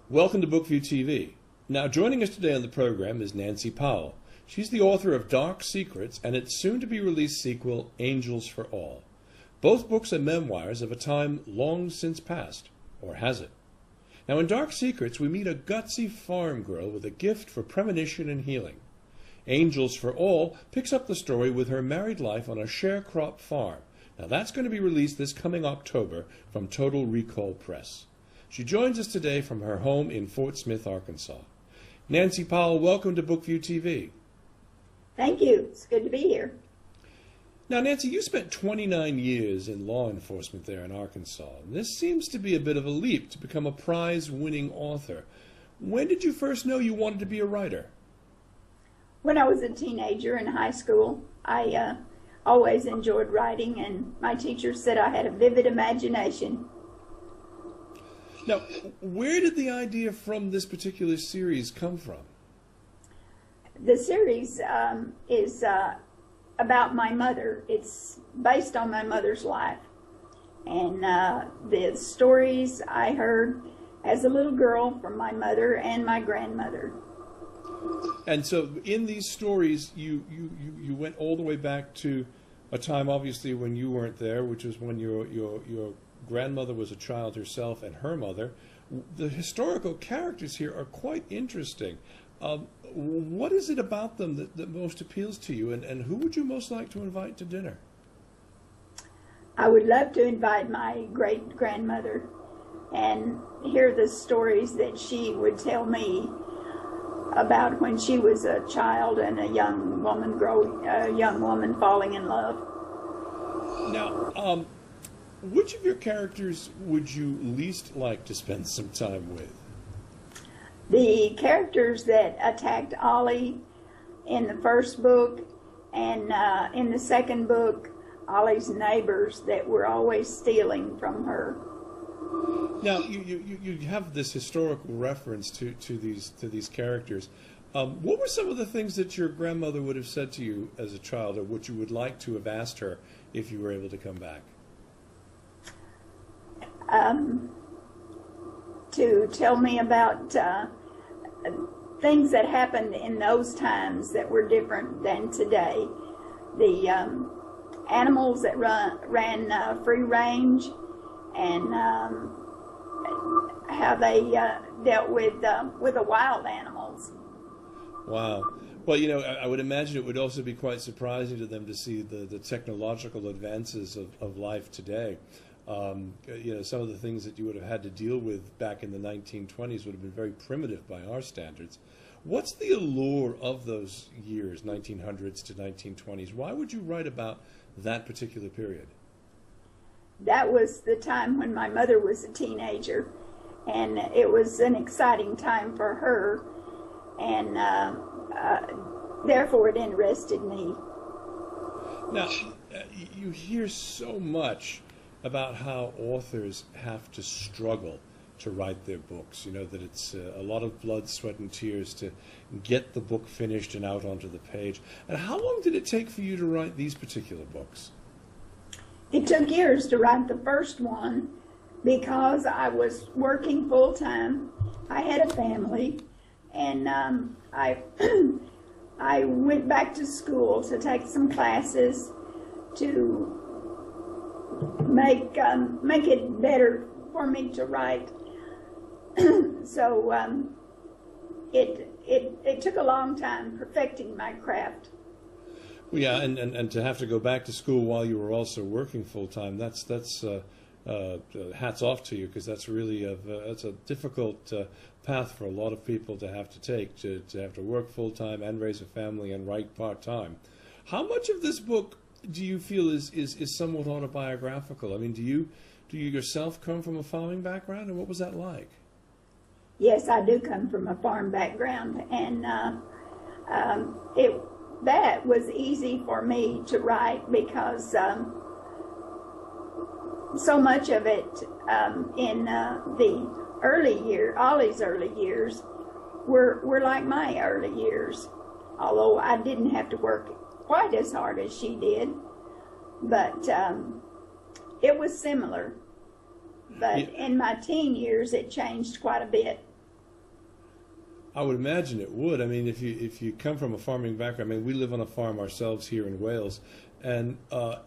Welcome to BVTV. Now, joining us today on the program is Nancy Powell. She's the author of Dark Secrets and its soon-to-be-released sequel, Angels for All. Both books are memoirs of a time long since past, or has it? Now, in Dark Secrets, we meet a gutsy farm girl with a gift for premonition and healing. Angels for All picks up the story with her married life on a sharecrop farm. Now, that's going to be released this coming October from Total Recall Press. She joins us today from her home in Fort Smith, Arkansas. Nancy Powell, welcome to BookView-TV. Thank you. It's good to be here. Now, Nancy, you spent 29 years in law enforcement there in Arkansas. And this seems to be a bit of a leap to become a prize-winning author. When did you first know you wanted to be a writer? When I was a teenager in high school, I always enjoyed writing, and my teacher said I had a vivid imagination. Now, where did the idea from this particular series come from? The series is about my mother. It's based on my mother's life. And the stories I heard as a little girl from my mother and my grandmother. And so in these stories, you went all the way back to a time, obviously, when you weren't there, which was when your grandmother was a child herself and her mother. The historical characters here are quite interesting. What is it about them that most appeals to you, and who would you most like to invite to dinner? I would love to invite my great-grandmother and hear the stories that she would tell me about when she was a child and a young woman falling in love. Now, which of your characters would you least like to spend some time with? The characters that attacked Ollie in the first book, and in the second book, Ollie's neighbors that were always stealing from her. Now, you have this historical reference to these characters. What were some of the things that your grandmother would have said to you as a child, or what you would like to have asked her if you were able to come back? To tell me about things that happened in those times that were different than today. The animals that ran free range, and how they dealt with the wild animals. Wow. Well, you know, I would imagine it would also be quite surprising to them to see the technological advances of life today. You know, some of the things that you would have had to deal with back in the 1920s would have been very primitive by our standards. What's the allure of those years, 1900s to 1920s? Why would you write about that particular period? That was the time when my mother was a teenager, and it was an exciting time for her, and therefore it interested me. Now, you hear so much about how authors have to struggle to write their books. You know, that it's a lot of blood, sweat, and tears to get the book finished and out onto the page. And how long did it take for you to write these particular books? It took years to write the first one because I was working full-time. I had a family, and I went back to school to take some classes to make it better for me to write. So it took a long time perfecting my craft. Well, yeah, and to have to go back to school while you were also working full time, that's hats off to you, because that's really that's a difficult path for a lot of people to have to take, to have to work full time and raise a family and write part time. How much of this book do you feel is somewhat autobiographical? I mean, do you yourself come from a farming background, and what was that like? Yes, I do come from a farm background, and that was easy for me to write because so much of it in the Ollie's early years were like my early years, although I didn't have to work quite as hard as she did, but it was similar. But in my teen years, it changed quite a bit. I would imagine it would. I mean, if you come from a farming background, I mean, we live on a farm ourselves here in Wales, and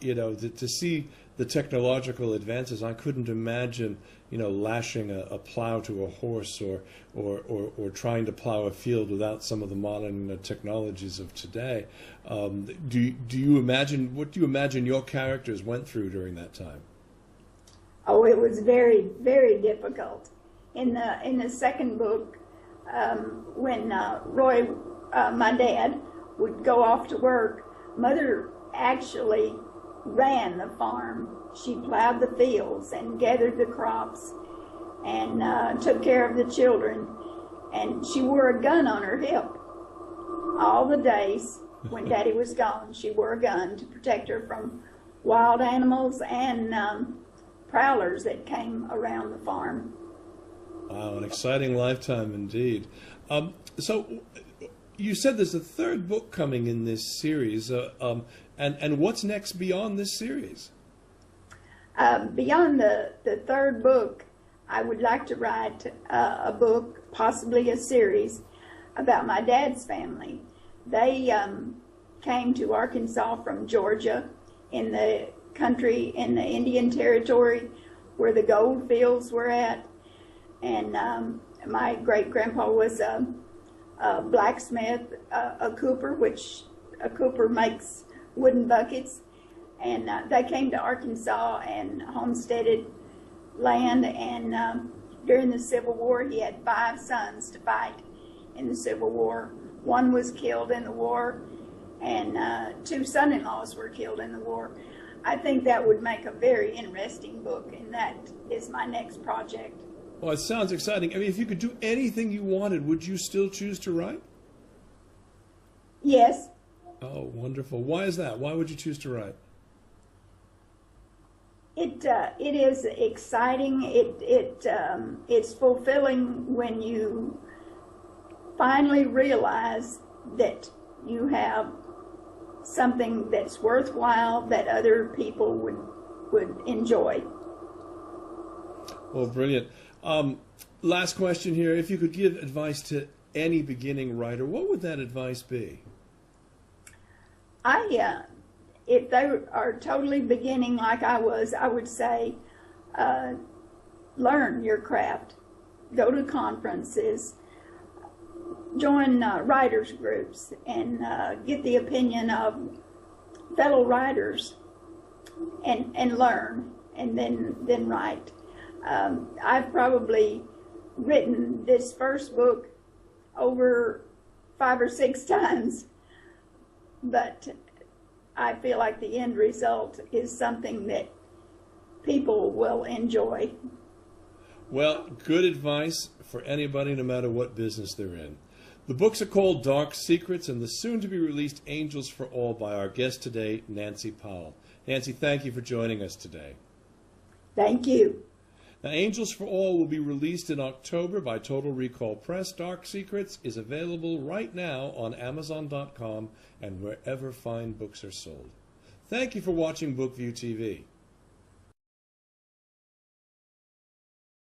you know, to see the technological advances, I couldn't imagine, you know, lashing a plow to a horse or trying to plow a field without some of the modern technologies of today. Do you imagine, what do you imagine your characters went through during that time? Oh, it was very, very difficult. In the second book, when Roy, my dad, would go off to work, Mother actually ran the farm. She plowed the fields and gathered the crops and took care of the children. And she wore a gun on her hip. All the days when Daddy was gone, she wore a gun to protect her from wild animals and prowlers that came around the farm. Wow, an exciting lifetime indeed. So you said there's a third book coming in this series, and what's next beyond this series? Beyond the third book, I would like to write a book, possibly a series, about my dad's family. They came to Arkansas from Georgia, in the country, in the Indian Territory, where the gold fields were at. And my great-grandpa was a blacksmith, a cooper, which a cooper makes wooden buckets. And they came to Arkansas and homesteaded land. And during the Civil War, he had 5 sons to fight in the Civil War. One was killed in the war, and 2 son-in-laws were killed in the war. I think that would make a very interesting book, and that is my next project. Well, it sounds exciting. I mean, if you could do anything you wanted, would you still choose to write? Yes. Oh, wonderful. Why is that? Why would you choose to write? It is exciting. It's fulfilling when you finally realize that you have something that's worthwhile that other people would enjoy. Well, brilliant. Last question here. If you could give advice to any beginning writer, what would that advice be? If they are totally beginning like I was, I would say, learn your craft. Go to conferences, join writers groups, and get the opinion of fellow writers, and learn, and then write. I've probably written this first book over 5 or 6 times, but I feel like the end result is something that people will enjoy. Well, good advice for anybody, no matter what business they're in. The books are called Dark Secrets and the soon-to-be-released Angels for All by our guest today, Nancy Powell. Nancy, thank you for joining us today. Thank you. Now, Angels for All will be released in October by Total Recall Press. Dark Secrets is available right now on Amazon.com and wherever fine books are sold. Thank you for watching BookView TV.